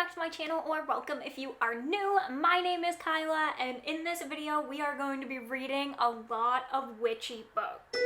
back to my channel, or welcome if you are new. My name is Kyla, and in this video we are going to be reading a lot of witchy books.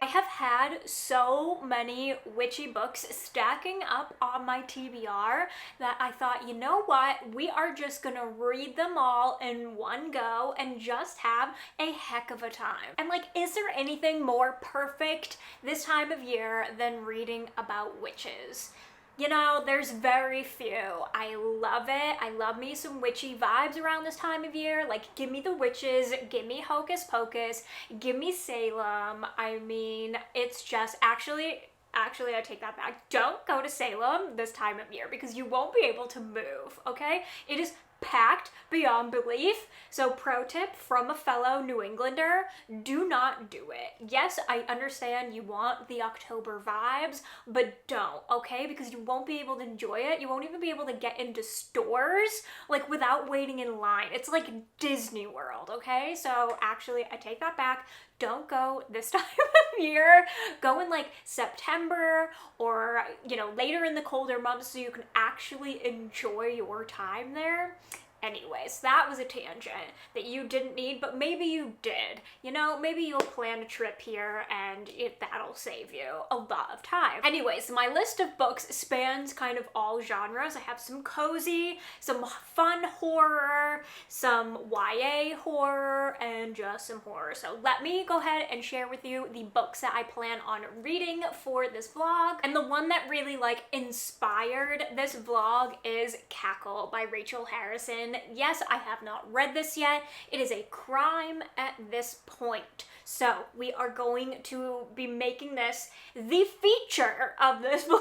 I have had so many witchy books stacking up on my TBR that I thought, you know what, we are just gonna read them all in one go and just have a heck of a time. And like, is there anything more perfect this time of year than reading about witches? You know, there's very few. I love it. I love me some witchy vibes around this time of year. Like, give me the witches, give me Hocus Pocus, give me Salem. I mean, it's just actually, I take that back. Don't go to Salem this time of year because you won't be able to move, okay? It is packed beyond belief. So pro tip from a fellow New Englander, do not do it. Yes, I understand you want the October vibes, but don't, okay? Because you won't be able to enjoy it. You won't even be able to get into stores like without waiting in line. It's like Disney World, okay? So actually, I take that back. Don't go this time of year. Go in like September or, you know, later in the colder months so you can actually enjoy your time there. Anyways, that was a tangent that you didn't need, but maybe you did. You know, maybe you'll plan a trip here and that'll save you a lot of time. Anyways, my list of books spans kind of all genres. I have some cozy, some fun horror, some YA horror, and just some horror. So let me go ahead and share with you the books that I plan on reading for this vlog. And the one that really like inspired this vlog is Cackle by Rachel Harrison. Yes, I have not read this yet. It is a crime at this point. So we are going to be making this the feature of this vlog.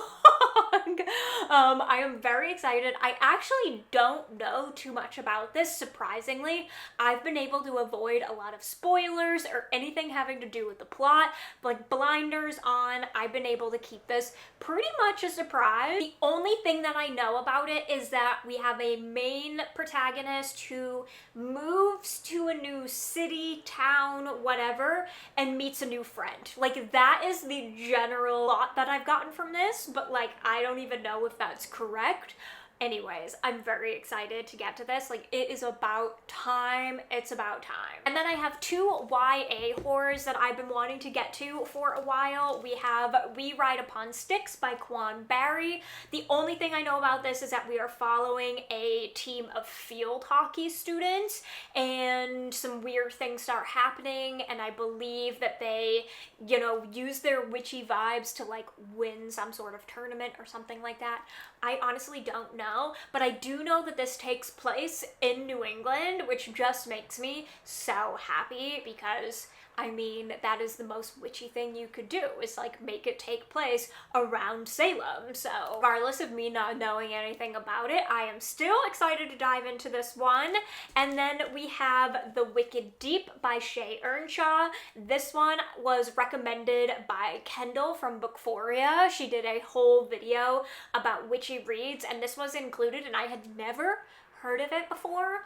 I am very excited. I actually don't know too much about this, surprisingly. I've been able to avoid a lot of spoilers or anything having to do with the plot, like blinders on. I've been able to keep this pretty much a surprise. The only thing that I know about it is that we have a main protagonist who moves to a new city, town, whatever, and meets a new friend. Like, that is the general plot that I've gotten from this, but like, I don't even know if that's correct. Anyways, I'm very excited to get to this. Like, it is about time. It's about time. And then I have two YA horrors that I've been wanting to get to for a while. We have We Ride Upon Sticks by Quan Barry. The only thing I know about this is that we are following a team of field hockey students and some weird things start happening, and I believe that they, you know, use their witchy vibes to like win some sort of tournament or something like that. I honestly don't know, but I do know that this takes place in New England, which just makes me so happy because, I mean, that is the most witchy thing you could do, is like make it take place around Salem. So regardless of me not knowing anything about it, I am still excited to dive into this one. And then we have The Wicked Deep by Shay Earnshaw. This one was recommended by Kendall from Bookphoria. She did a whole video about witchy reads, and this was included, and I had never heard of it before,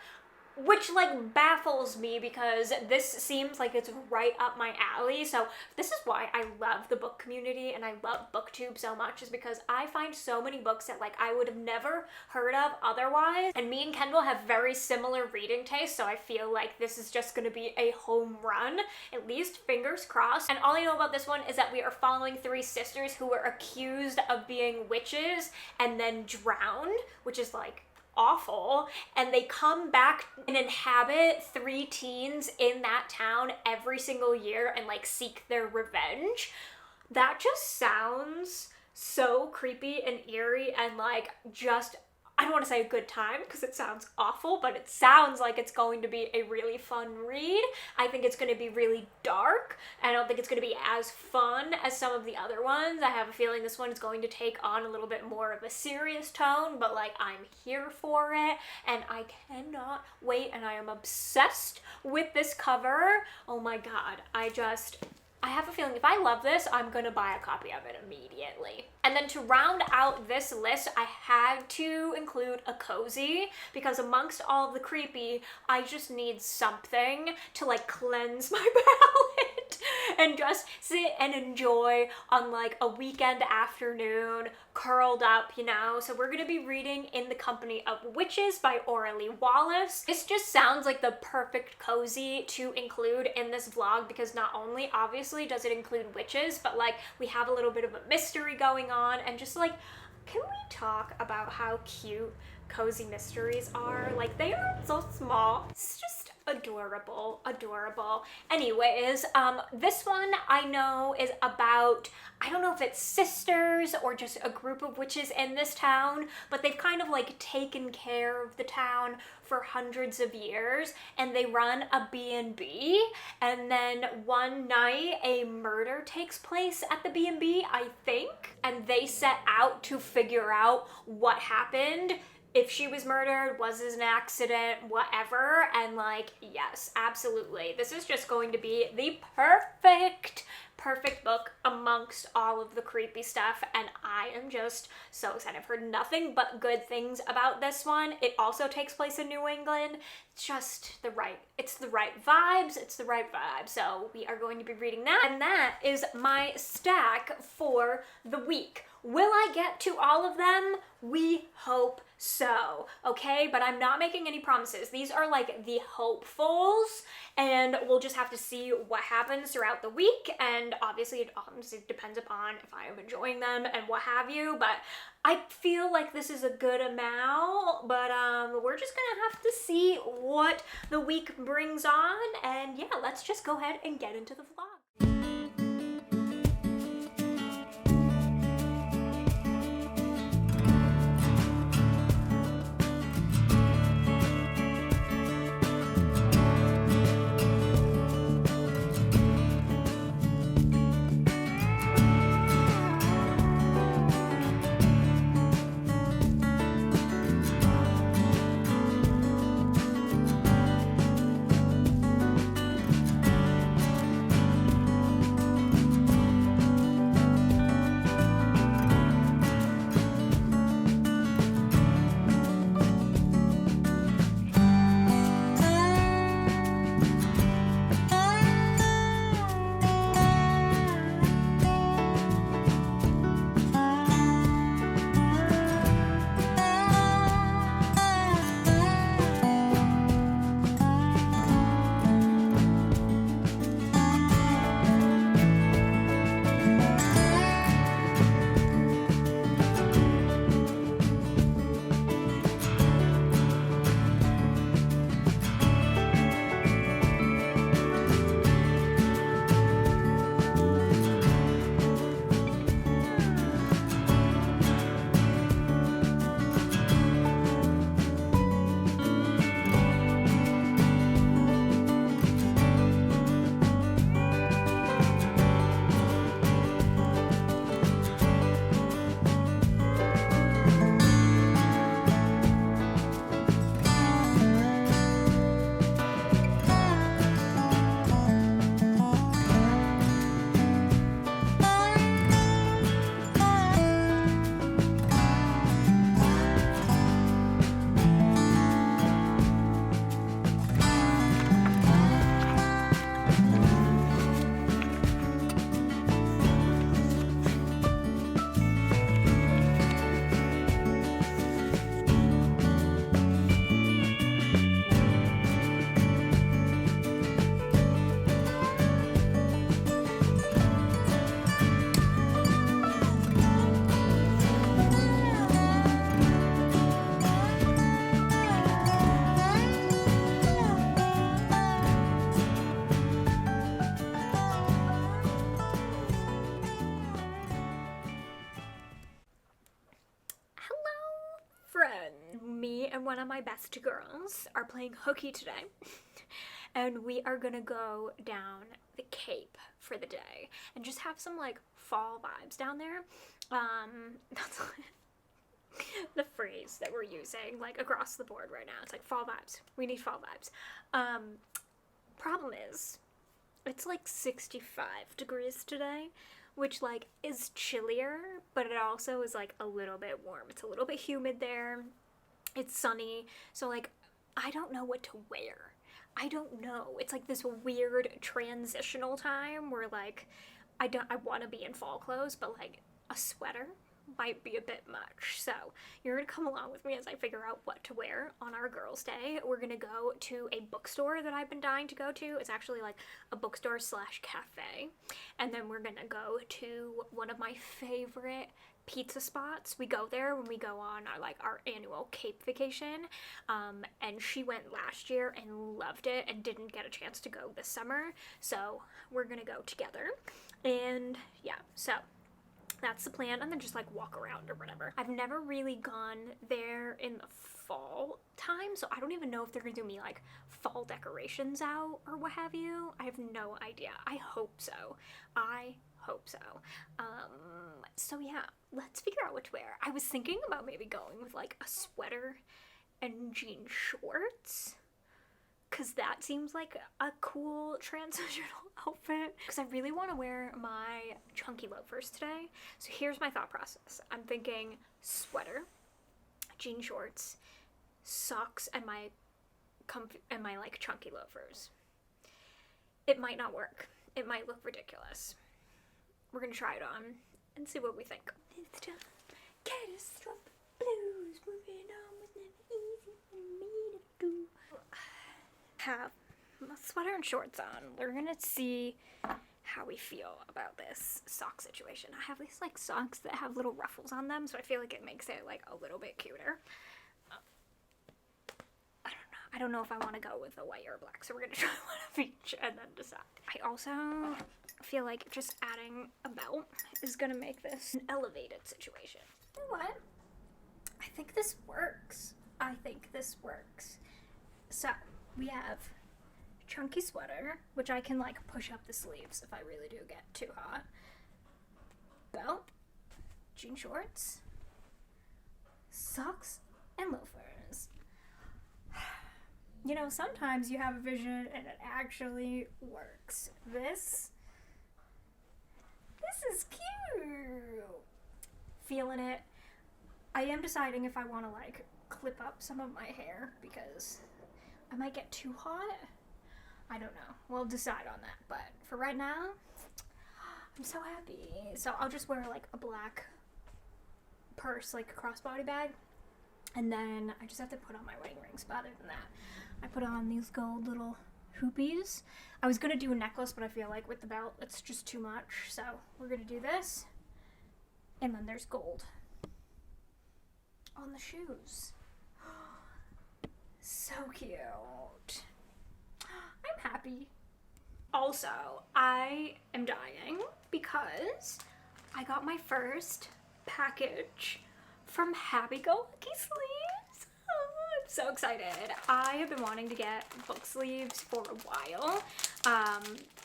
which like baffles me because this seems like it's right up my alley. So this is why I love the book community and I love booktube so much, is because I find so many books that like I would have never heard of otherwise. And me and Kendall have very similar reading tastes, so I feel like this is just gonna be a home run, at least fingers crossed. And all I know about this one is that we are following three sisters who were accused of being witches and then drowned, which is like awful, and they come back and inhabit three teens in that town every single year and like seek their revenge. That just sounds so creepy and eerie and like just, I don't want to say a good time because it sounds awful, but it sounds like it's going to be a really fun read. I think it's going to be really dark. I don't think it's going to be as fun as some of the other ones. I have a feeling this one is going to take on a little bit more of a serious tone, but like, I'm here for it and I cannot wait, and I am obsessed with this cover. Oh my god, I have a feeling if I love this, I'm gonna buy a copy of it immediately. And then to round out this list, I had to include a cozy, because amongst all of the creepy, I just need something to like cleanse my palate. and just sit and enjoy on like a weekend afternoon, curled up, you know. So we're gonna be reading In the Company of Witches by Aurelie Wallace. This just sounds like the perfect cozy to include in this vlog, because not only obviously does it include witches, but like we have a little bit of a mystery going on, and just like, can we talk about how cute cozy mysteries are? Like, they are so small. It's just adorable, adorable. Anyways, this one I know is about, I don't know if it's sisters or just a group of witches in this town, but they've kind of like taken care of the town for hundreds of years, and they run a B&B, and then one night a murder takes place at the B&B, I think, and they set out to figure out what happened, if she was murdered, was this an accident, whatever. And like, yes, absolutely, this is just going to be the perfect book amongst all of the creepy stuff, and I am just so excited. I've heard nothing but good things about this one. It also takes place in New England. It's just it's the right vibe. So we are going to be reading that, and that is my stack for the week. Will I get to all of them? We hope so, okay? But I'm not making any promises. These are like the hopefuls, and we'll just have to see what happens throughout the week, and obviously it honestly depends upon if I am enjoying them and what have you, but I feel like this is a good amount, but we're just gonna have to see what the week brings on, and yeah, let's just go ahead and get into the vlog. And one of my best girls are playing hooky today, and we are gonna go down the Cape for the day and just have some like fall vibes down there. That's the phrase that we're using like across the board right now. It's like fall vibes. We need fall vibes. Problem is, it's like 65 degrees today, which like is chillier, but it also is like a little bit warm. It's a little bit humid there. It's sunny, so like I don't know what to wear. I don't know. It's like this weird transitional time where like I want to be in fall clothes, but like a sweater might be a bit much. So you're gonna come along with me as I figure out what to wear on our girls' day. We're gonna go to a bookstore that I've been dying to go to. It's actually like a bookstore slash cafe. And then we're gonna go to one of my favorite pizza spots. We go there when we go on our annual Cape vacation. And she went last year and loved it and didn't get a chance to go this summer. So we're gonna go together. And yeah, so that's the plan, and then just like walk around or whatever. I've never really gone there in the fall time, so I don't even know if they're gonna do me like fall decorations out or what have you. I have no idea. I hope so. I hope so. So yeah, let's figure out what to wear. I was thinking about maybe going with like a sweater and jean shorts, because that seems like a cool transitional outfit. Because I really want to wear my chunky loafers today. So here's my thought process. I'm thinking sweater, jean shorts, socks, and my like chunky loafers. It might not work. It might look ridiculous. We're gonna try it on and see what we think. It's just catastrophic blues. Moving on was never easy for me to do. Have a sweater and shorts on. We're gonna see how we feel about this sock situation. I have these like socks that have little ruffles on them, so I feel like it makes it like a little bit cuter. I don't know if I want to go with a white or a black, so we're gonna try one of each and then decide. I also feel like just adding a belt is gonna make this an elevated situation. You know what? I think this works. So we have chunky sweater, which I can like push up the sleeves if I really do get too hot. Belt, jean shorts, socks, and loafers. You know, sometimes you have a vision and it actually works. This is cute. Feeling it. I am deciding if I want to like clip up some of my hair because I might get too hot. I don't know. We'll decide on that. But for right now, I'm so happy. So I'll just wear like a black purse, like a crossbody bag. And then I just have to put on my wedding rings. But other than that, I put on these gold little hoopies. I was going to do a necklace, but I feel like with the belt, it's just too much. So we're going to do this. And then there's gold on the shoes. So cute. I'm happy. Also, I am dying because I got my first package from Happy Go Lucky Sleeves. Oh, I'm so excited. I have been wanting to get book sleeves for a while,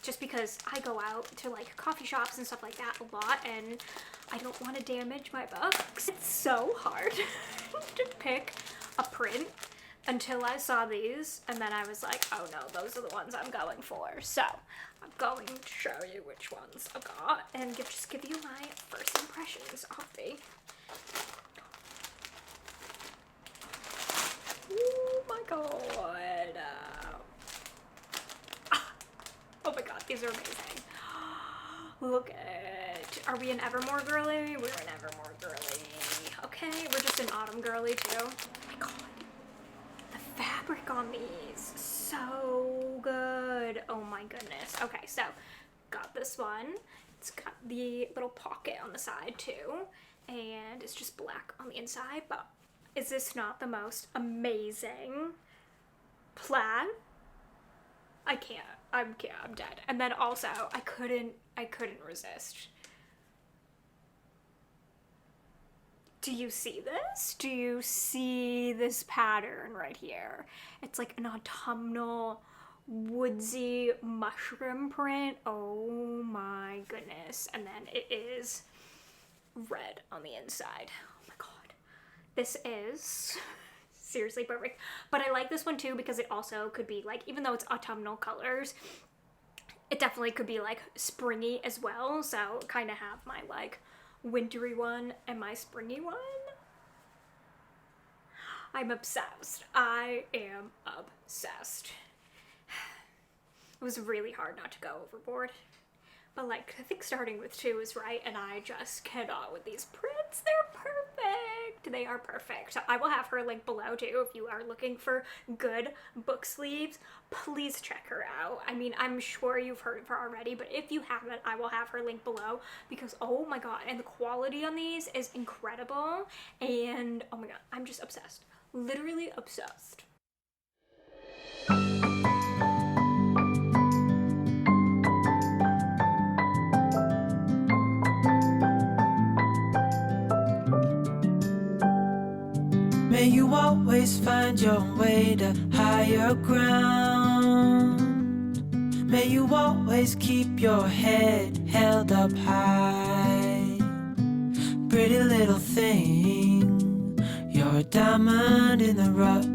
just because I go out to like coffee shops and stuff like that a lot, and I don't want to damage my books. It's so hard to pick a print until I saw these, and then I was like, oh no, those are the ones I'm going for. So I'm going to show you which ones I got and just give you my first impressions of the. Oh my god. Oh my god, these are amazing. Look at, are we an Evermore girly? We're an Evermore girly. Okay, we're just an autumn girly too. Oh my god. The fabric on these, so good. Oh my goodness. Okay, so got this one. It's got the little pocket on the side too, and it's just black on the inside, but is this not the most amazing plaid? I can't. I'm dead. And then also, I couldn't resist. Do you see this? Do you see this pattern right here? It's like an autumnal, woodsy mushroom print. Oh my goodness. And then it is red on the inside. Oh my god. This is seriously perfect. But I like this one too because it also could be like, even though it's autumnal colors, it definitely could be like springy as well. So kind of have my like wintry one and my springy one. I'm obsessed. I am obsessed. was really hard not to go overboard. But like, I think starting with 2 is right, and I just cannot with these prints. They're perfect. They are perfect. So I will have her link below too if you are looking for good book sleeves. Please check her out. I mean, I'm sure you've heard of her already, but if you haven't, I will have her link below because oh my god, and the quality on these is incredible. And oh my god, I'm just obsessed. Literally obsessed. May you always find your way to higher ground. May you always keep your head held up high. Pretty little thing, you're a diamond in the rough,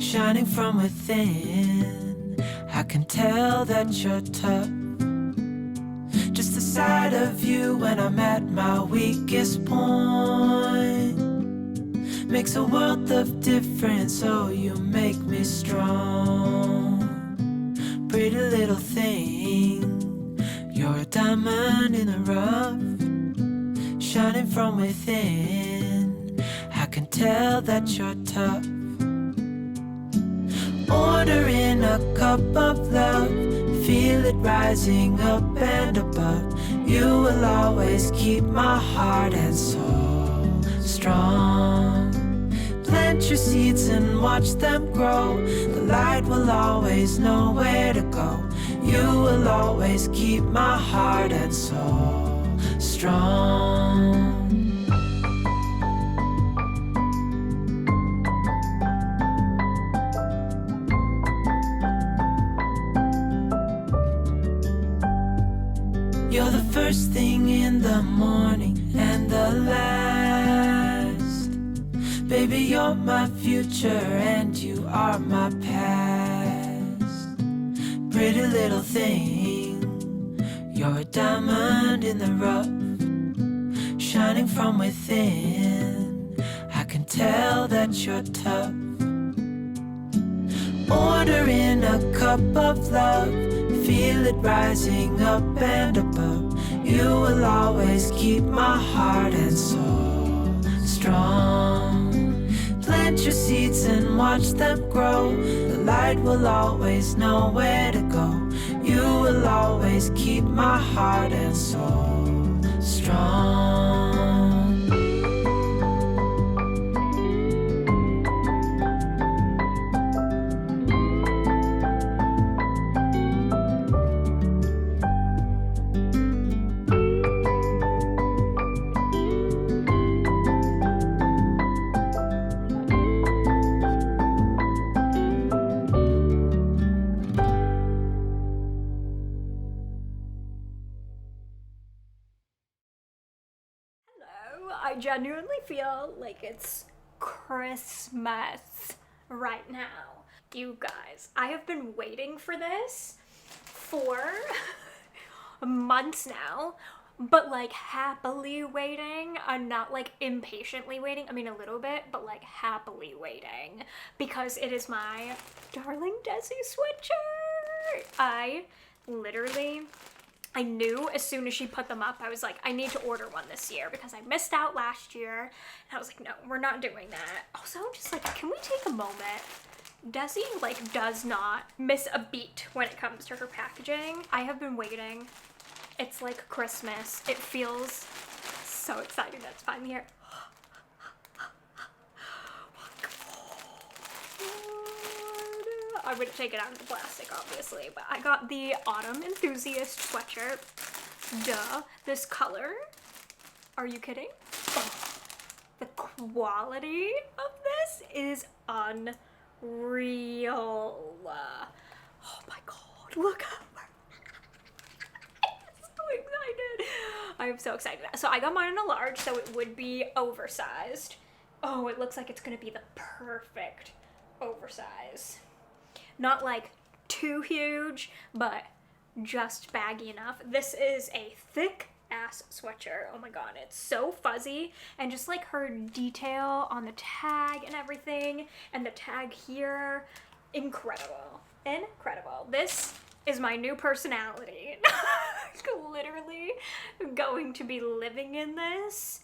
shining from within. I can tell that you're tough. Just the sight of you when I'm at my weakest point makes a world of difference, oh you make me strong. Pretty little thing, you're a diamond in the rough, shining from within. I can tell that you're tough. Ordering a cup of love, feel it rising up and above. You will always keep my heart and soul strong. Plant your seeds and watch them grow. The light will always know where to go. You will always keep my heart and soul strong. You're the first thing in the morning and the last. Baby, you're my future and you are my past. Pretty little thing, you're a diamond in the rough, shining from within. I can tell that you're tough. Ordering a cup of love, feel it rising up and above. You will always keep my heart and soul strong. Plant your seeds and watch them grow. The light will always know where to go. You will always keep my heart and soul strong. I genuinely feel like it's Christmas right now. You guys, I have been waiting for this for months now, but like happily waiting. I'm not like impatiently waiting. I mean a little bit, but like happily waiting because it is my darling Desi sweatshirt. I knew as soon as she put them up, I was like, I need to order one this year because I missed out last year. And I was like, no, we're not doing that. Also, just like, can we take a moment? Desi like does not miss a beat when it comes to her packaging. I have been waiting. It's like Christmas. It feels so exciting that it's finally here. I wouldn't take it out of the plastic, obviously, but I got the Autumn Enthusiast sweatshirt. Duh. This color? Are you kidding? Oh, the quality of this is unreal. Oh my god, look how I'm so excited. I am so excited. So I got mine in a large, so it would be oversized. Oh, it looks like it's gonna be the perfect oversize. Not like too huge, but just baggy enough. This is a thick ass sweatshirt. Oh my god, it's so fuzzy, and just like her detail on the tag and everything, and the tag here, incredible. Incredible. This is my new personality. Literally going to be living in this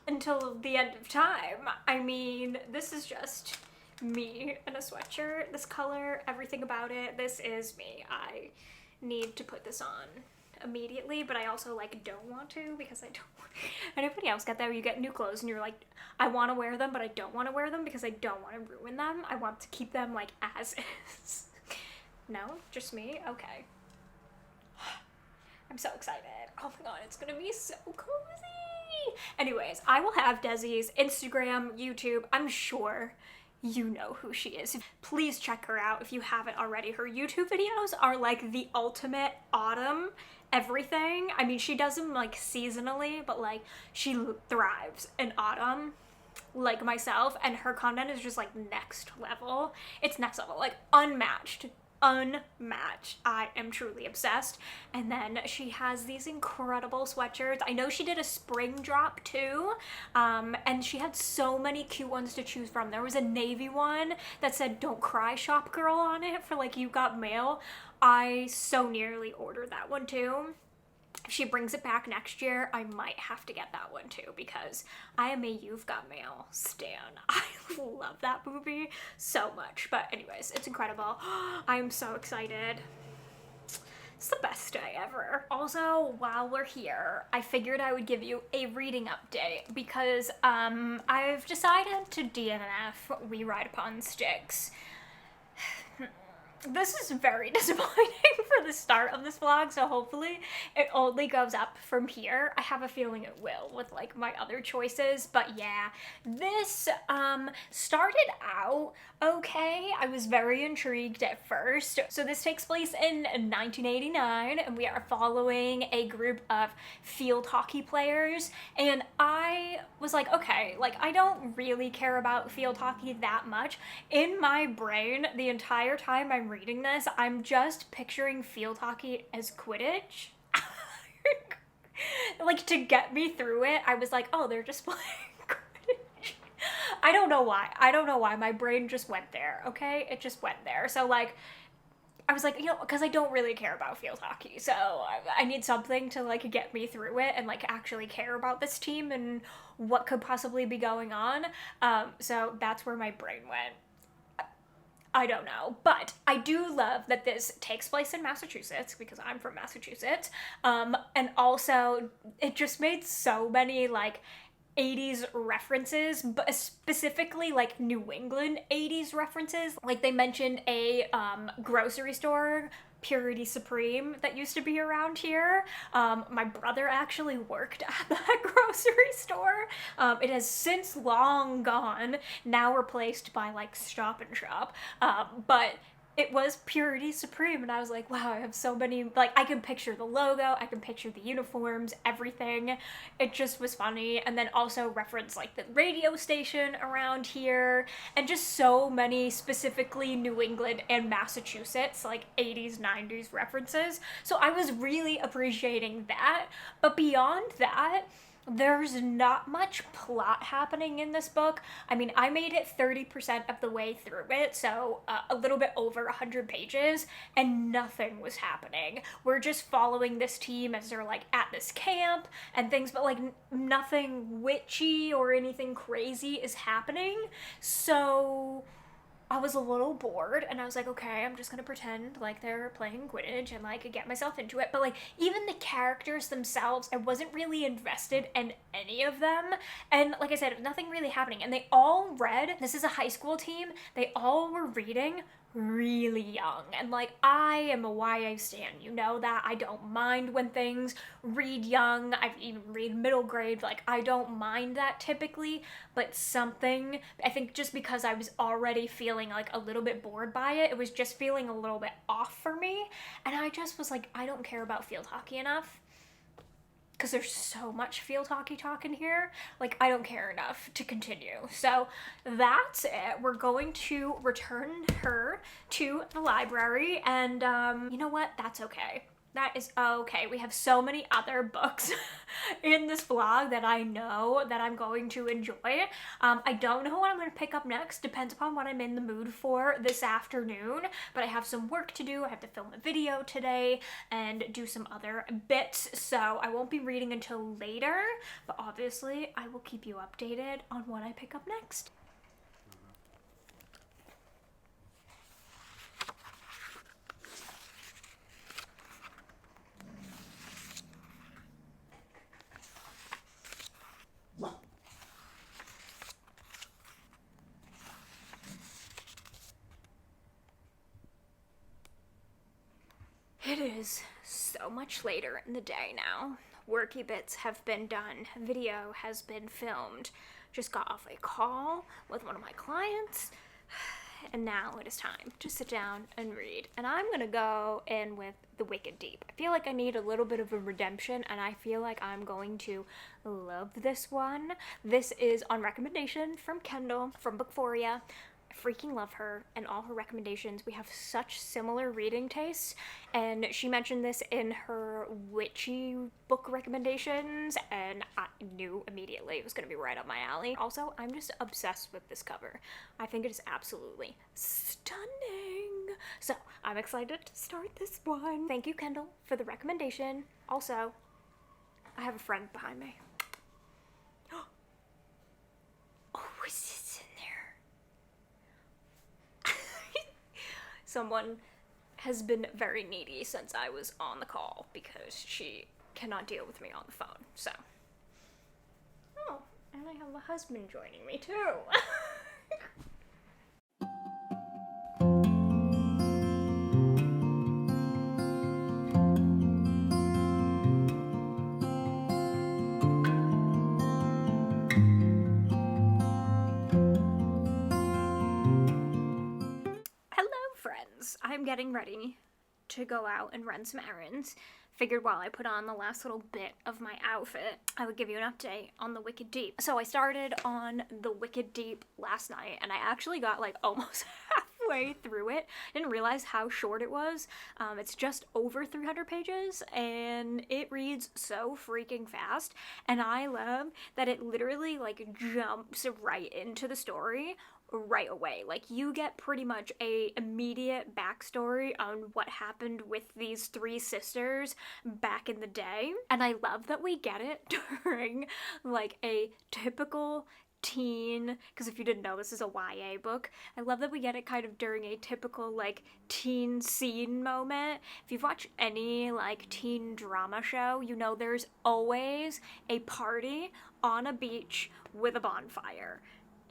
until the end of time. I mean, this is just me in a sweatshirt. This color, everything about it, this is me. I need to put this on immediately, but I also like don't want to because I don't want... Anybody else get that where you get new clothes and you're like, I want to wear them, but I don't want to wear them because I don't want to ruin them. I want to keep them like as is. No? Just me? Okay. I'm so excited. Oh my god, it's gonna be so cozy. Anyways, I will have Desi's Instagram, YouTube. I'm sure you know who she is. Please check her out if you haven't already. Her YouTube videos are like the ultimate autumn everything. I mean, she does them like seasonally, but like she thrives in autumn like myself, and her content is just like next level. It's next level, like unmatched. I am truly obsessed. And then she has these incredible sweatshirts. I know she did a spring drop too, and she had so many cute ones to choose from. There was a navy one that said "Don't Cry Shop Girl" on it for like You Got Mail. I so nearly ordered that one too. If she brings it back next year, I might have to get that one too because I am a You've Got Mail stan. I love that movie so much. But anyways, it's incredible. I am so excited. It's the best day ever. Also, while we're here, I figured I would give you a reading update because I've decided to DNF We Ride Upon Sticks. This is very disappointing for the start of this vlog, so hopefully it only goes up from here. I have a feeling it will with like my other choices, but yeah, this started out okay. I was very intrigued at first. So this takes place in 1989 and we are following a group of field hockey players, and I was like, okay, like I don't really care about field hockey that much. In my brain, the entire time I'm reading this, I'm just picturing field hockey as Quidditch. Like to get me through it, I was like, oh, they're just playing Quidditch. I don't know why my brain just went there, okay? It just went there. So like, I was like, you know, because I don't really care about field hockey, so I need something to like get me through it and like actually care about this team and what could possibly be going on. So that's where my brain went. I don't know, but I do love that this takes place in Massachusetts because I'm from Massachusetts. And also it just made so many like 80s references, but specifically like New England 80s references. Like they mentioned a grocery store, Purity Supreme, that used to be around here. My brother actually worked at that grocery store. It has since long gone, now replaced by like Stop and Shop. But it was Purity Supreme, and I was like, wow, I have so many, like, I can picture the logo, I can picture the uniforms, everything. It just was funny. And then also reference like the radio station around here, and just so many specifically New England and Massachusetts, like 80s, 90s references. So I was really appreciating that. But beyond that, there's not much plot happening in this book. I mean, I made it 30% of the way through it, so a little bit over 100 pages, and nothing was happening. We're just following this team as they're like at this camp and things, but like nothing witchy or anything crazy is happening. So I was a little bored, and I was like, okay, I'm just gonna pretend like they're playing Quidditch and like get myself into it. But like even the characters themselves, I wasn't really invested in any of them. And like I said, nothing really happening. And they all read, this is a high school team, they all were reading really young. And like, I am a YA stan, you know that. I don't mind when things read young. I've even read middle grade, like I don't mind that typically, but something, I think just because I was already feeling like a little bit bored by it, it was just feeling a little bit off for me. And I just was like, I don't care about field hockey enough, because there's so much field hockey talk in here. Like, I don't care enough to continue. So that's it. We're going to return her to the library, and you know what? That's okay. That is okay. We have so many other books in this vlog that I know that I'm going to enjoy. I don't know what I'm going to pick up next. Depends upon what I'm in the mood for this afternoon. But I have some work to do. I have to film a video today and do some other bits. So I won't be reading until later. But obviously, I will keep you updated on what I pick up next. It is so much later in the day now. Worky bits have been done. Video has been filmed. Just got off a call with one of my clients. And now it is time to sit down and read. And I'm gonna go in with The Wicked Deep. I feel like I need a little bit of a redemption, and I feel like I'm going to love this one. This is on recommendation from Kendall, from Bookphoria. Freaking love her and all her recommendations. We have such similar reading tastes, and she mentioned this in her Witchy book recommendations, and I knew immediately it was going to be right up my alley. Also, I'm just obsessed with this cover. I think it is absolutely stunning. So I'm excited to start this one. Thank you, Kendall, for the recommendation. Also, I have a friend behind me. Oh, is this in there? Someone has been very needy since I was on the call because she cannot deal with me on the phone, so. Oh, and I have a husband joining me too. I'm getting ready to go out and run some errands. Figured while I put on the last little bit of my outfit, I would give you an update on The Wicked Deep. So I started on The Wicked Deep last night, and I actually got like almost halfway through it. Didn't realize how short it was. It's just over 300 pages, and it reads so freaking fast. And I love that it literally like jumps right into the story right away. Like, you get pretty much a immediate backstory on what happened with these three sisters back in the day, and I love that we get it during like a typical teen, because if you didn't know, this is a YA book. I love that we get it kind of during a typical like teen scene moment. If you've watched any like teen drama show, you know there's always a party on a beach with a bonfire.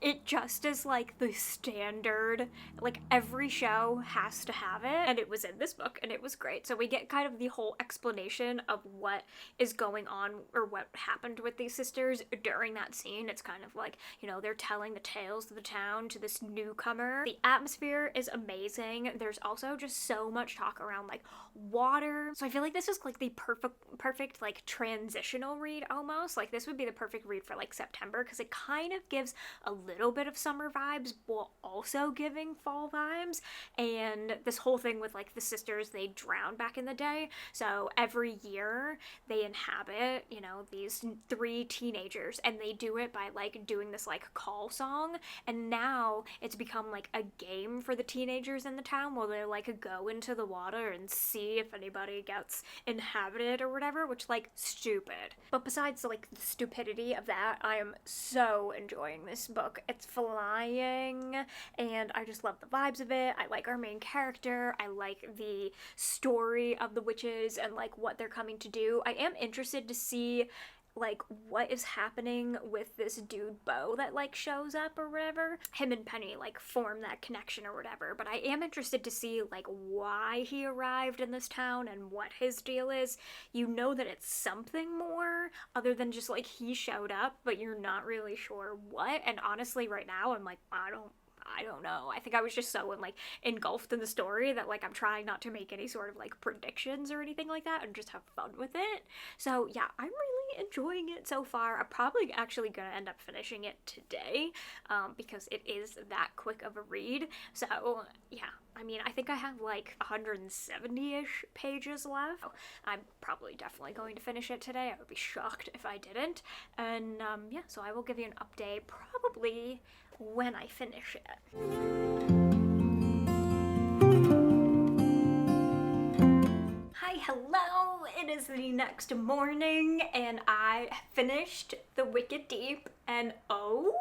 It just is like the standard, like every show has to have it, and it was in this book and it was great. So we get kind of the whole explanation of what is going on or what happened with these sisters during that scene. It's kind of like, you know, they're telling the tales of the town to this newcomer. The atmosphere is amazing. There's also just so much talk around like water. So I feel like this is like the perfect like transitional read almost. Like this would be the perfect read for like September, because it kind of gives a little bit of summer vibes while also giving fall vibes. And this whole thing with like the sisters, they drowned back in the day, so every year they inhabit, you know, these three teenagers, and they do it by like doing this like call song. And now it's become like a game for the teenagers in the town where they like go into the water and see if anybody gets inhabited or whatever, which like stupid. But besides like the stupidity of that, I am so enjoying this book. It's flying, and I just love the vibes of it. I like our main character. I like the story of the witches and like what they're coming to do. I am interested to see like what is happening with this dude Bo that like shows up or whatever. Him and Penny like form that connection or whatever, but I am interested to see like why he arrived in this town and what his deal is. You know that it's something more other than just like he showed up, but you're not really sure what. And honestly right now I'm like, I don't know. I think I was just so like engulfed in the story that like I'm trying not to make any sort of like predictions or anything like that and just have fun with it. So yeah, I'm really enjoying it so far. I'm probably actually gonna end up finishing it today because it is that quick of a read. So yeah, I mean, I think I have like 170-ish pages left. I'm probably definitely going to finish it today. I would be shocked if I didn't. And yeah, so I will give you an update probably when I finish it. Hi, hello! It is the next morning and I finished The Wicked Deep, and oh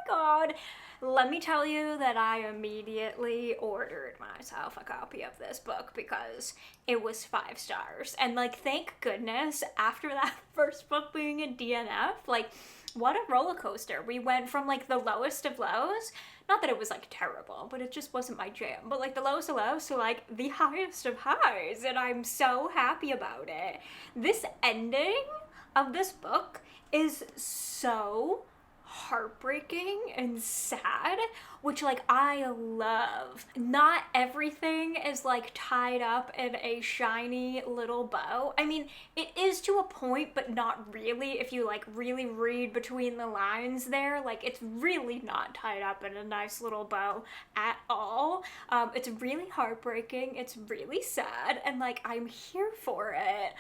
my god, let me tell you that I immediately ordered myself a copy of this book because it was 5 stars. And like, thank goodness, after that first book being a DNF, like, what a roller coaster. We went from like the lowest of lows, not that it was like terrible, but it just wasn't my jam, but like the lowest of lows to like the highest of highs, and I'm so happy about it. This ending of this book is so heartbreaking and sad, which like I love. Not everything is like tied up in a shiny little bow. I mean, it is to a point, but not really. If you like really read between the lines there, like it's really not tied up in a nice little bow at all. It's really heartbreaking, it's really sad, and like I'm here for it.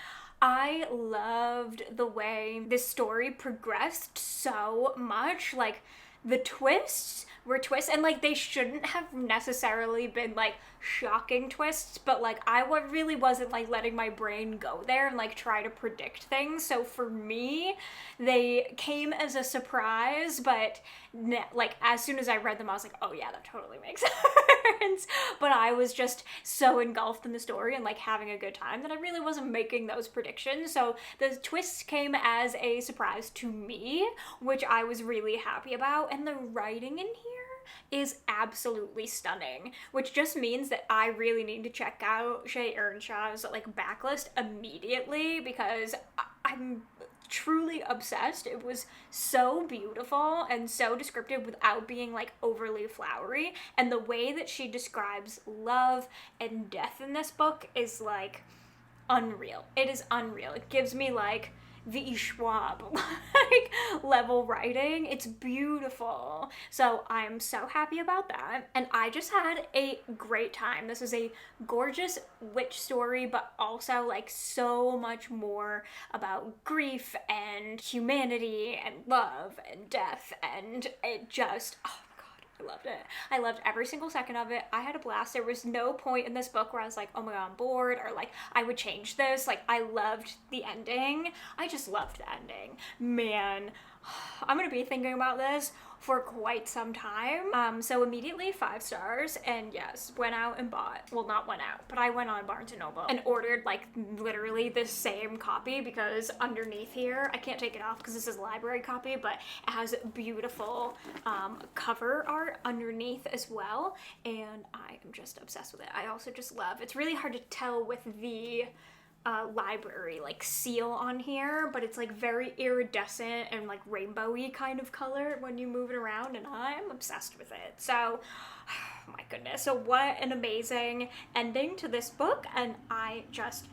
I loved the way this story progressed so much. Like, the twists were twists, and like they shouldn't have necessarily been like shocking twists, but like I really wasn't like letting my brain go there and like try to predict things. So for me, they came as a surprise, but like as soon as I read them, I was like, oh yeah, that totally makes sense. But I was just so engulfed in the story and like having a good time that I really wasn't making those predictions. So the twists came as a surprise to me, which I was really happy about. And the writing in here is absolutely stunning, which just means that I really need to check out Shea Earnshaw's like backlist immediately, because I'm truly obsessed. It was so beautiful and so descriptive without being like overly flowery, and the way that she describes love and death in this book is like unreal. It is unreal. It gives me like V. Schwab like level writing. It's beautiful. So I'm so happy about that. And I just had a great time. This is a gorgeous witch story, but also like so much more about grief and humanity and love and death, and it just, oh, I loved it. I loved every single second of it. I had a blast. There was no point in this book where I was like, oh my god, I'm bored, or like, I would change this. Like, I loved the ending. I just loved the ending. Man, I'm gonna be thinking about this for quite some time. So immediately 5 stars, and yes, went out and bought, well, not went out, but I went on Barnes & Noble and ordered like literally the same copy, because underneath here, I can't take it off because this is a library copy, but it has beautiful cover art underneath as well, and I am just obsessed with it. I also just love, it's really hard to tell with the library like seal on here, but it's like very iridescent and like rainbowy kind of color when you move it around, and I'm obsessed with it. So oh my goodness, so what an amazing ending to this book, and I just,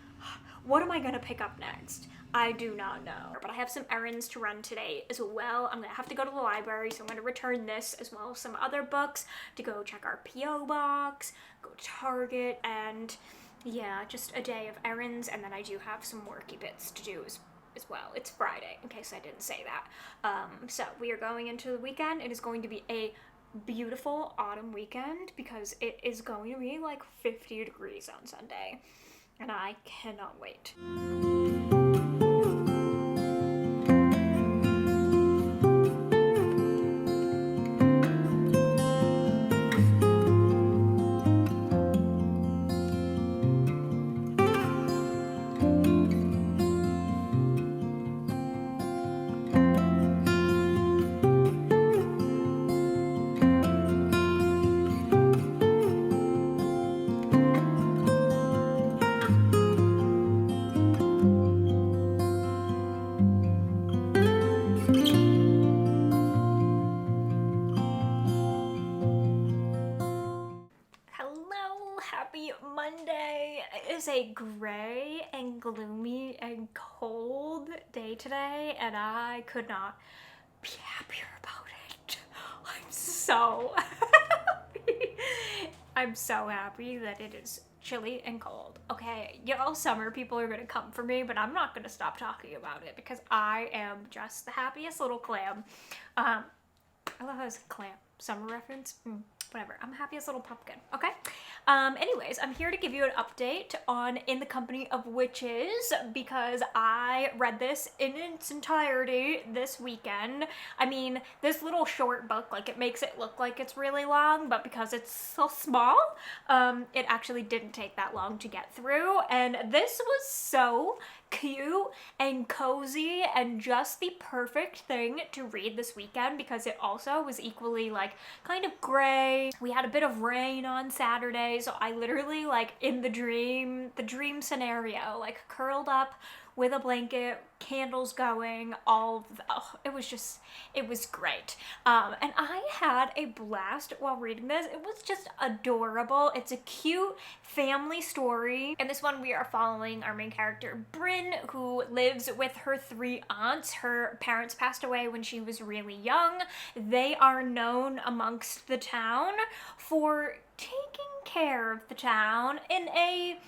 what am I gonna pick up next? I do not know, but I have some errands to run today as well. I'm gonna have to go to the library, so I'm gonna return this as well as some other books, to go check our P.O. box, go to Target, and yeah, just a day of errands, and then I do have some worky bits to do as well. It's Friday, in case I didn't say that. So we are going into the weekend. It is going to be a beautiful autumn weekend, because it is going to be like 50 degrees on Sunday, and I cannot wait. Monday. It is a gray and gloomy and cold day today, and I could not be happier about it. I'm so happy. I'm so happy that it is chilly and cold. Okay, y'all summer people are gonna come for me, but I'm not gonna stop talking about it because I am just the happiest little clam. I love how it's clam. Summer reference? Whatever. I'm the happiest little pumpkin. Okay? Anyways, I'm here to give you an update on In the Company of Witches because I read this in its entirety this weekend. I mean, this little short book, like, it makes it look like it's really long, but because it's so small, it actually didn't take that long to get through. And this was so cute and cozy and just the perfect thing to read this weekend because it also was equally like kind of gray. We had a bit of rain on Saturday, so I literally like in the dream scenario, like curled up with a blanket, candles going, it was great. And I had a blast while reading this. It was just adorable. It's a cute family story. In this one, we are following our main character, Bryn, who lives with her 3 aunts. Her parents passed away when she was really young. They are known amongst the town for taking care of the town in a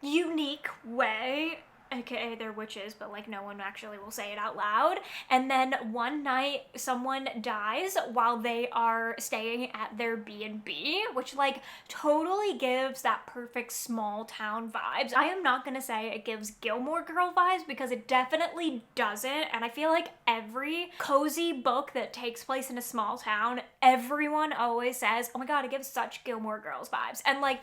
unique way, aka they're witches, but like no one actually will say it out loud. And then one night someone dies while they are staying at their B&B, which like totally gives that perfect small town vibes. I am not gonna say it gives Gilmore Girl vibes because it definitely doesn't, and I feel like every cozy book that takes place in a small town, everyone always says, oh my god, it gives such Gilmore Girls vibes. And like,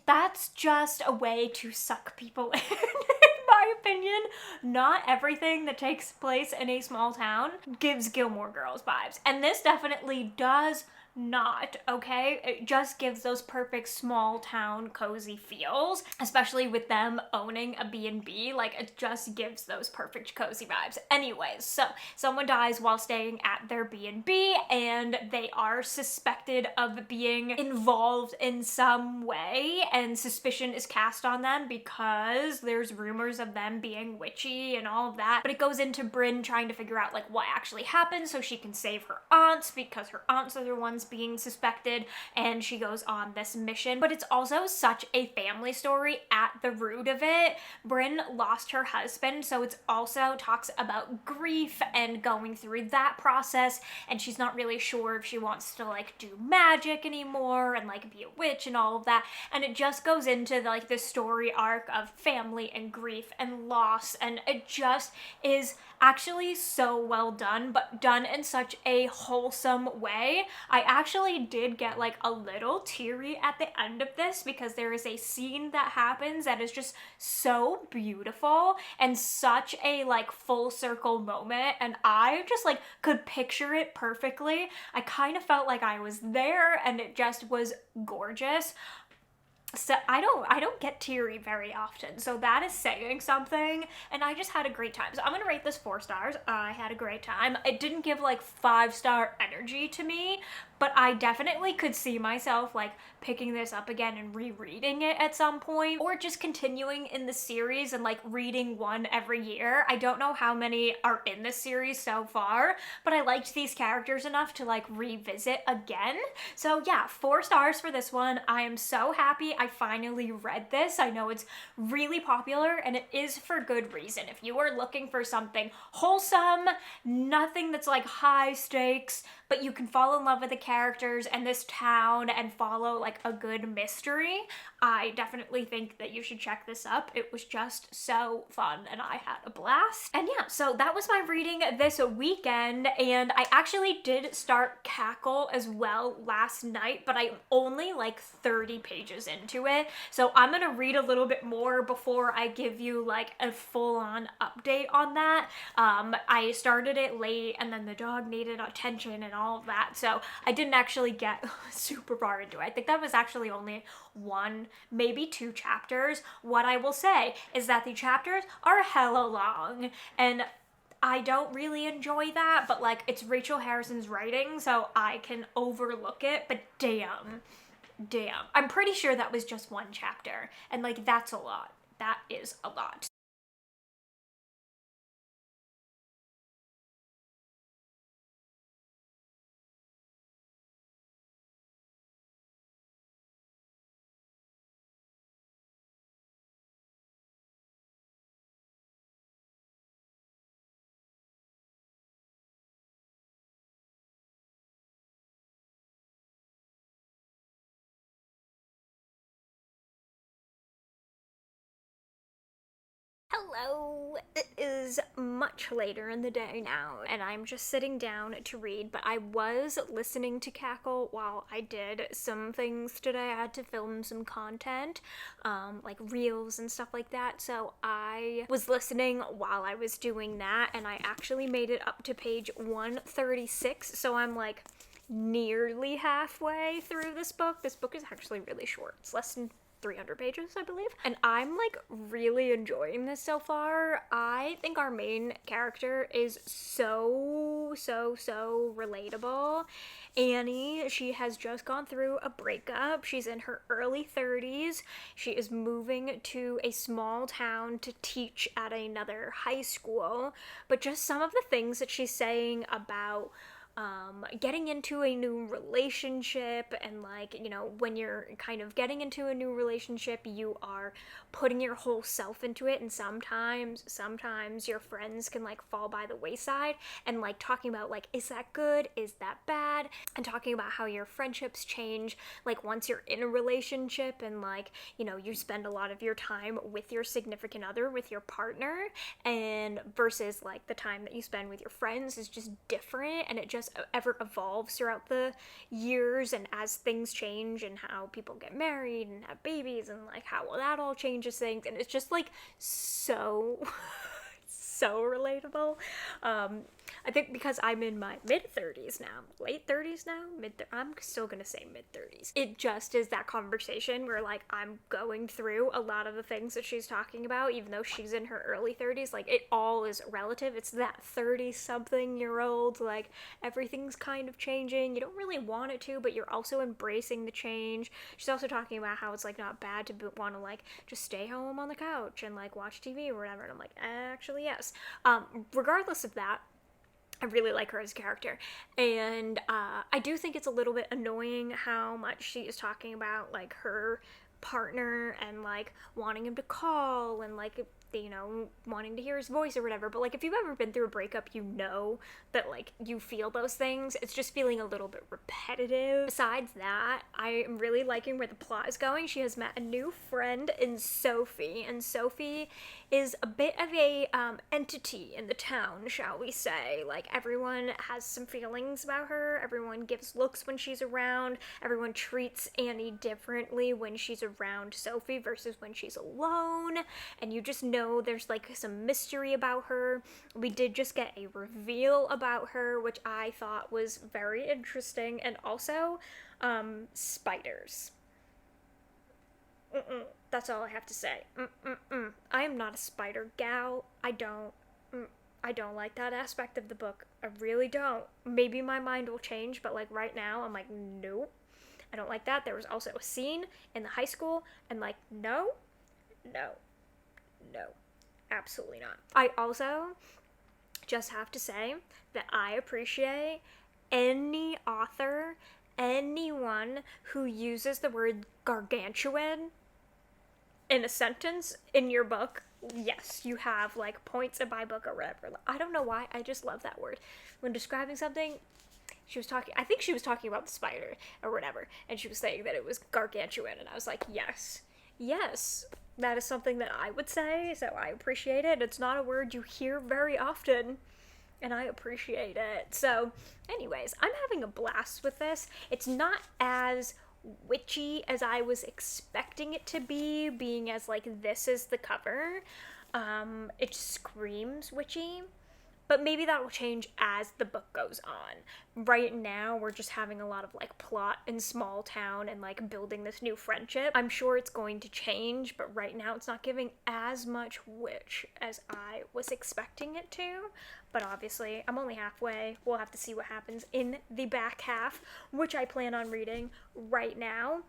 that's just a way to suck people in, in my opinion. Not everything that takes place in a small town gives Gilmore Girls vibes. And this definitely does not, okay? It just gives those perfect small town cozy feels, especially with them owning a B&B. Like, it just gives those perfect cozy vibes. Anyways, so someone dies while staying at their B&B and they are suspected of being involved in some way, and suspicion is cast on them because there's rumors of them being witchy and all of that. But it goes into Bryn trying to figure out like what actually happened so she can save her aunts, because her aunts are the ones being suspected, and she goes on this mission. But it's also such a family story at the root of it. Bryn lost her husband, so it's also talks about grief and going through that process, and she's not really sure if she wants to like do magic anymore and like be a witch and all of that. And it just goes into like the story arc of family and grief and loss, and it just is actually so well done, but done in such a wholesome way. I actually did get like a little teary at the end of this because there is a scene that happens that is just so beautiful and such a like full circle moment, and I just like could picture it perfectly. I kind of felt like I was there, and it just was gorgeous. So I don't get teary very often, so that is saying something, and I just had a great time. So I'm gonna rate this 4 stars. I had a great time. It didn't give like 5-star energy to me, but I definitely could see myself like picking this up again and rereading it at some point, or just continuing in the series and like reading one every year. I don't know how many are in this series so far, but I liked these characters enough to like revisit again. So yeah, 4 stars for this one. I am so happy I finally read this. I know it's really popular, and it is for good reason. If you are looking for something wholesome, nothing that's like high stakes, but you can fall in love with the characters and this town and follow like a good mystery, I definitely think that you should check this up. It was just so fun and I had a blast. And yeah, so that was my reading this weekend, and I actually did start Cackle as well last night, but I'm only like 30 pages into it, so I'm gonna read a little bit more before I give you like a full-on update on that. I started it late, and then the dog needed attention and all of that, so I didn't actually get super far into it. I think that was actually only 1, maybe 2 chapters. What I will say is that the chapters are hella long, and I don't really enjoy that, but like it's Rachel Harrison's writing, so I can overlook it, but damn. I'm pretty sure that was just 1 chapter, and like that's a lot. That is a lot. Hello! It is much later in the day now, and I'm just sitting down to read, but I was listening to Cackle while I did some things today. I had to film some content, like reels and stuff like that, so I was listening while I was doing that, and I actually made it up to page 136, so I'm like nearly halfway through this book. This book is actually really short. It's less than 300 pages, I believe. And I'm like really enjoying this so far. I think our main character is so relatable. Annie, she has just gone through a breakup. She's in her early 30s. She is moving to a small town to teach at another high school. But just some of the things that she's saying about getting into a new relationship, and like, you know, when you're kind of getting into a new relationship, you are putting your whole self into it, and sometimes your friends can like fall by the wayside, and like talking about like, is that good, is that bad, and talking about how your friendships change like once you're in a relationship, and like, you know, you spend a lot of your time with your significant other, with your partner, and versus like the time that you spend with your friends is just different, and it just ever evolves throughout the years, and as things change and how people get married and have babies, and like how well that all changes things, and it's just like so relatable. I think because I'm in my mid-30s now, late 30s now, I'm still gonna say mid-30s. It just is that conversation where like I'm going through a lot of the things that she's talking about, even though she's in her early 30s, like it all is relative. It's that 30-something-year-old, like everything's kind of changing. You don't really want it to, but you're also embracing the change. She's also talking about how it's like not bad to want to like just stay home on the couch and like watch TV or whatever, and I'm like, actually yes. Regardless of that, I really like her as a character, and I do think it's a little bit annoying how much she is talking about like her partner and like wanting him to call and like, you know, wanting to hear his voice or whatever. But like, if you've ever been through a breakup, you know that like you feel those things. It's just feeling a little bit repetitive. Besides that, I am really liking where the plot is going. She has met a new friend in Sophie, and Sophie is a bit of a entity in the town, shall we say. Like, everyone has some feelings about her. Everyone gives looks when she's around. Everyone treats Annie differently when she's around Sophie versus when she's alone. And you just know there's like some mystery about her. We did just get a reveal about her, which I thought was very interesting. And also, spiders. That's all I have to say. I am not a spider gal. I don't like that aspect of the book. I really don't. Maybe my mind will change, but like right now, I'm like, nope. I don't like that. There was also a scene in the high school, and like, no, absolutely not. I also just have to say that I appreciate any author, anyone who uses the word gargantuan in a sentence in your book. Yes, you have like points in my book or whatever. I don't know why, I just love that word. When describing something, I think she was talking about the spider or whatever, and she was saying that it was gargantuan, and I was like, yes, that is something that I would say, so I appreciate it. It's not a word you hear very often, and I appreciate it. So, anyways, I'm having a blast with this. It's not as witchy as I was expecting it to be, being as like, this is the cover. It screams witchy, but maybe that will change as the book goes on. Right now, we're just having a lot of like plot in small town and like building this new friendship. I'm sure it's going to change, but right now it's not giving as much witch as I was expecting it to. But obviously, I'm only halfway. We'll have to see what happens in the back half, which I plan on reading right now.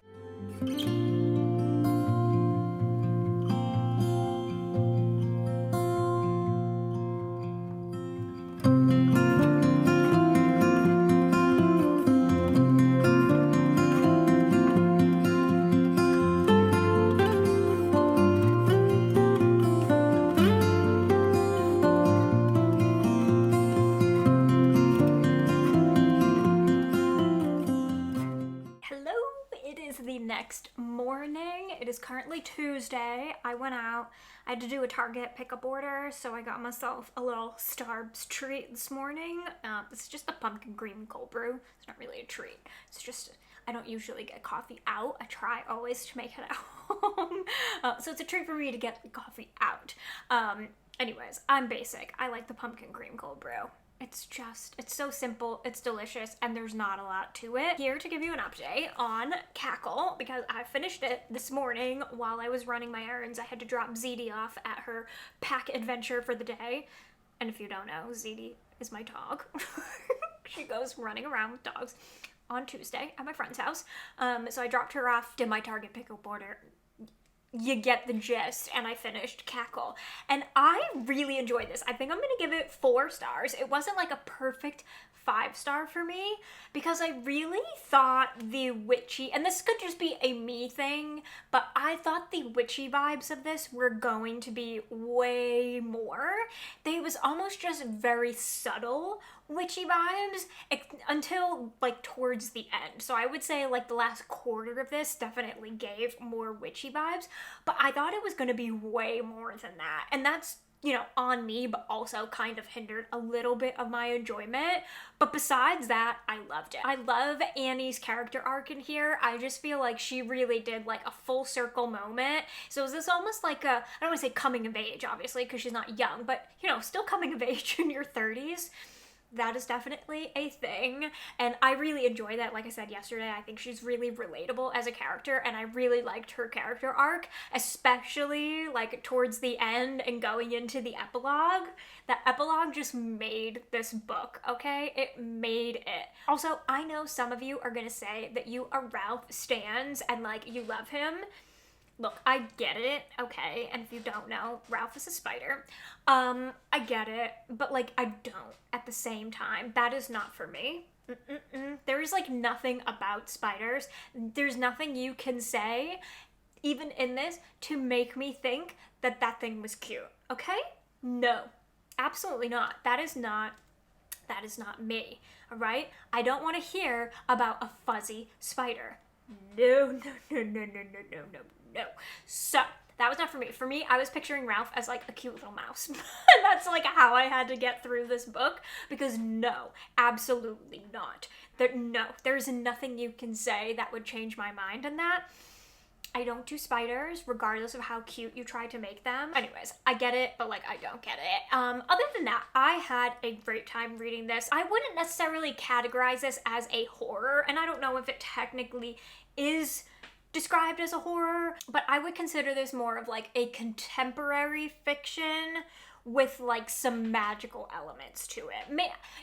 Next is currently Tuesday. I went out. I had to do a Target pickup order, so I got myself a little Starbucks treat this morning. This is just a pumpkin cream cold brew. It's not really a treat. It's just, I don't usually get coffee out. I try always to make it at home. So it's a treat for me to get the coffee out. Anyways, I'm basic. I like the pumpkin cream cold brew. It's so simple, it's delicious, and there's not a lot to it. Here to give you an update on Cackle, because I finished it this morning while I was running my errands. I had to drop ZD off at her pack adventure for the day. And if you don't know, ZD is my dog. She goes running around with dogs on Tuesday at my friend's house. So I dropped her off, did my Target pickup order. You get the gist, and I finished Cackle. And I really enjoyed this. I think I'm gonna give it 4 stars. It wasn't like a perfect 5-star for me, because I really thought the witchy, and this could just be a me thing, but I thought the witchy vibes of this were going to be way more. They was almost just very subtle witchy vibes until like towards the end. So I would say like the last quarter of this definitely gave more witchy vibes, but I thought it was going to be way more than that. And that's, you know, on me, but also kind of hindered a little bit of my enjoyment. But besides that, I loved it. I love Annie's character arc in here. I just feel like she really did like a full circle moment. So is this almost like a, I don't want to say coming of age, obviously, because she's not young, but you know, still coming of age in your 30s. That is definitely a thing, and I really enjoy that. Like I said yesterday, I think she's really relatable as a character, and I really liked her character arc, especially like towards the end and going into the epilogue. That epilogue just made this book, okay? It made it. Also, I know some of you are gonna say that you are Ralph stans and like you love him. Look, I get it, okay? And if you don't know, Ralph is a spider. I get it, but like I don't at the same time. That is not for me. There is like nothing about spiders. There's nothing you can say, even in this, to make me think that that thing was cute, okay? No, absolutely not. That is not me, all right? I don't want to hear about a fuzzy spider. No. So that was not for me. For me, I was picturing Ralph as like a cute little mouse. That's like how I had to get through this book, because no, absolutely not. There's nothing you can say that would change my mind on that. I don't do spiders, regardless of how cute you try to make them. Anyways, I get it, but like I don't get it. Other than that, I had a great time reading this. I wouldn't necessarily categorize this as a horror, and I don't know if it technically is described as a horror, but I would consider this more of like a contemporary fiction with like some magical elements to it.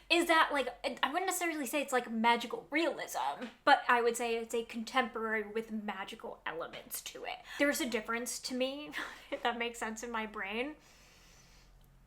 Is that like, I wouldn't necessarily say it's like magical realism, but I would say it's a contemporary with magical elements to it. There's a difference to me, if that makes sense in my brain.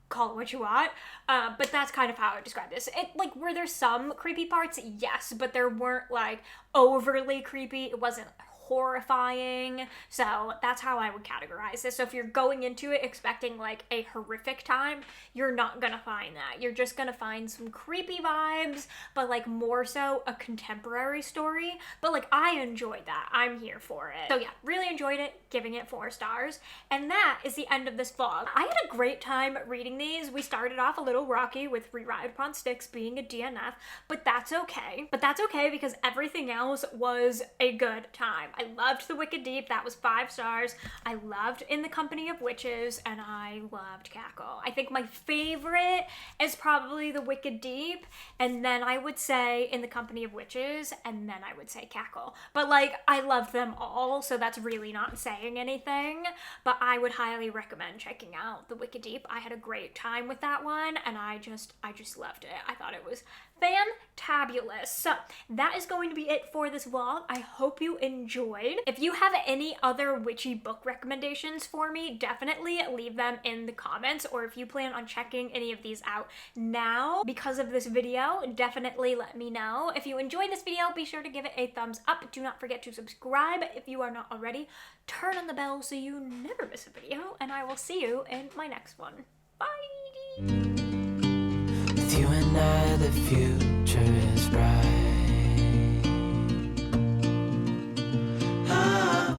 Call it what you want, but that's kind of how I would describe this. It like, were there some creepy parts? Yes, but there weren't like overly creepy. It wasn't horrifying. So that's how I would categorize this. So if you're going into it expecting like a horrific time, you're not gonna find that. You're just gonna find some creepy vibes, but like more so a contemporary story. But like I enjoyed that. I'm here for it. So yeah, really enjoyed it, giving it 4 stars. And that is the end of this vlog. I had a great time reading these. We started off a little rocky with Ride Upon Sticks being a DNF, but that's okay. But that's okay because everything else was a good time. I loved The Wicked Deep. That was 5 stars. I loved In the Company of Witches, and I loved Cackle. I think my favorite is probably The Wicked Deep, and then I would say In the Company of Witches, and then I would say Cackle. But like, I love them all, so that's really not saying anything, but I would highly recommend checking out The Wicked Deep. I had a great time with that one, and I just loved it. I thought it was fantabulous. So that is going to be it for this vlog. I hope you enjoyed. If you have any other witchy book recommendations for me, definitely leave them in the comments, or if you plan on checking any of these out now because of this video, definitely let me know. If you enjoyed this video, be sure to give it a thumbs up. Do not forget to subscribe if you are not already. Turn on the bell so you never miss a video, and I will see you in my next one. Bye! With you and I, the future is bright.